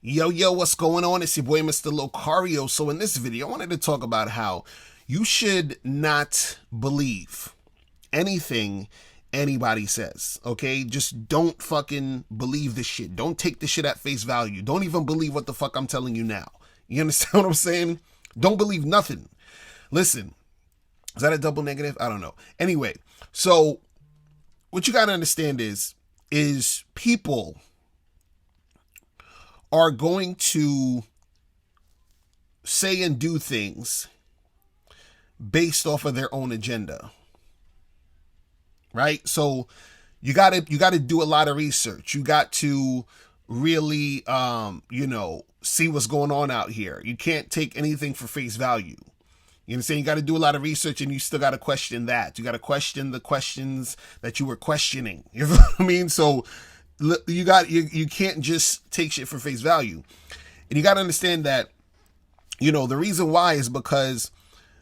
Yo, what's going on? It's your boy, Mr. Locario. So in this video, I wanted to talk about how you should not believe anything anybody says, okay? Just don't fucking believe this shit. Don't take this shit at face value. Don't even believe what the fuck I'm telling you now. You understand what I'm saying? Don't believe nothing. Listen, is that a double negative? I don't know. Anyway, so what you gotta understand is people are going to say and do things based off of their own agenda, right? So you got to do a lot of research. You got to really see what's going on out here. You can't take anything for face value. You understand? You got to do a lot of research, and you still got to question that. You got to question the questions that you were questioning. You know what I mean? So you can't just take shit for face value. And you got to understand that, the reason why is because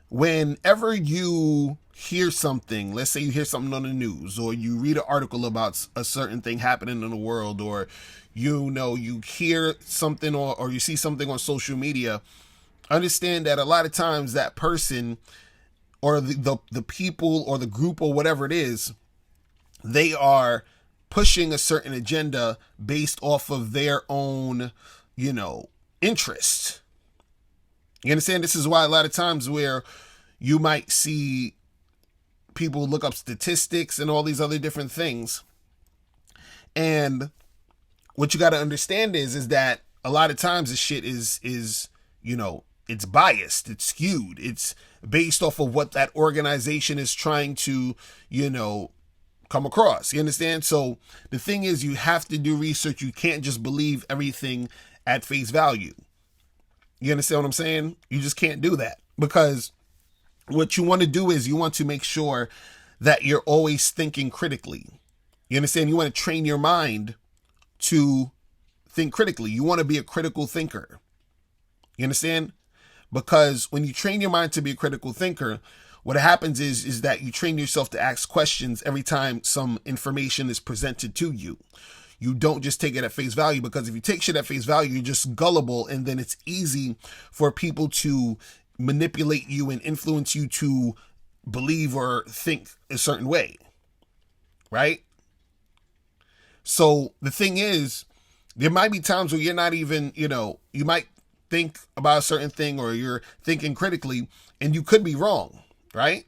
whenever you hear something, let's say you hear something on the news, or you read an article about a certain thing happening in the world, or you hear something or you see something on social media, understand that a lot of times that person or the people or the group or whatever it is, they are pushing a certain agenda based off of their own, interest. You understand? This is why a lot of times where you might see people look up statistics and all these other different things. And what you got to understand is that a lot of times this shit is it's biased, it's skewed, it's based off of what that organization is trying to, come across. You understand? So the thing is, you have to do research. You can't just believe everything at face value. You understand what I'm saying? You just can't do that, because what you want to do is you want to make sure that you're always thinking critically. You understand? You want to train your mind to think critically. You want to be a critical thinker. You understand? Because when you train your mind to be a critical thinker, what happens is that you train yourself to ask questions every time some information is presented to you. You don't just take it at face value, because if you take shit at face value, you're just gullible, and then it's easy for people to manipulate you and influence you to believe or think a certain way, right? So the thing is, there might be times where you're not even, you might think about a certain thing, or you're thinking critically, and you could be wrong, right?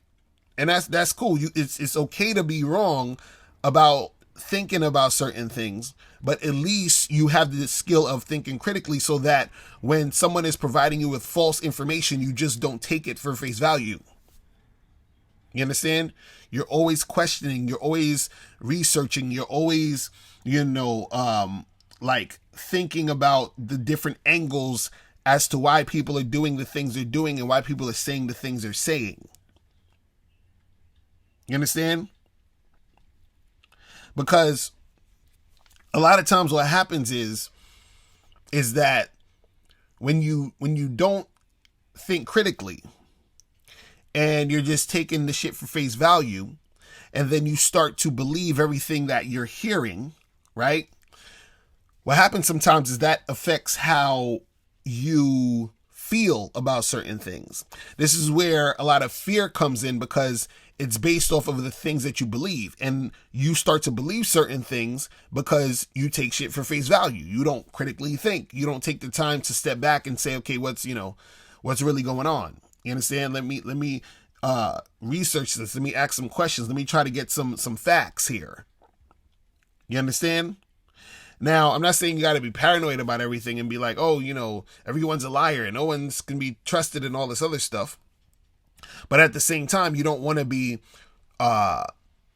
And that's cool. It's okay to be wrong about thinking about certain things, but at least you have the skill of thinking critically, so that when someone is providing you with false information, you just don't take it for face value. You understand? You're always questioning, you're always researching, you're always, thinking about the different angles as to why people are doing the things they're doing and why people are saying the things they're saying. You understand? Because a lot of times what happens is that when you don't think critically, and you're just taking the shit for face value, and then you start to believe everything that you're hearing, right? What happens sometimes is that affects how you feel about certain things. This is where a lot of fear comes in, because it's based off of the things that you believe, and you start to believe certain things because you take shit for face value. You don't critically think. You don't take the time to step back and say, okay, what's really going on? You understand? Let me research this. Let me ask some questions. Let me try to get some facts here. You understand? Now, I'm not saying you got to be paranoid about everything and be like, oh, everyone's a liar and no one's can be trusted and all this other stuff. But at the same time, you don't want to be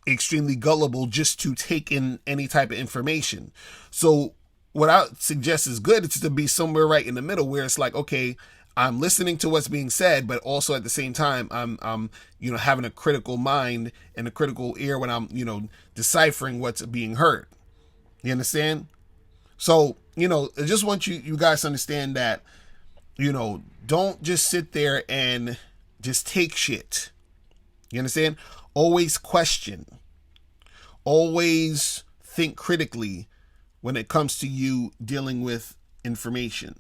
extremely gullible just to take in any type of information. So what I suggest is good is to be somewhere right in the middle, where it's like, okay, I'm listening to what's being said, but also at the same time, I'm having a critical mind and a critical ear when I'm, deciphering what's being heard. You understand? So, I just want you guys to understand that, don't just sit there and just take shit. You understand? Always question. Always think critically when it comes to you dealing with information.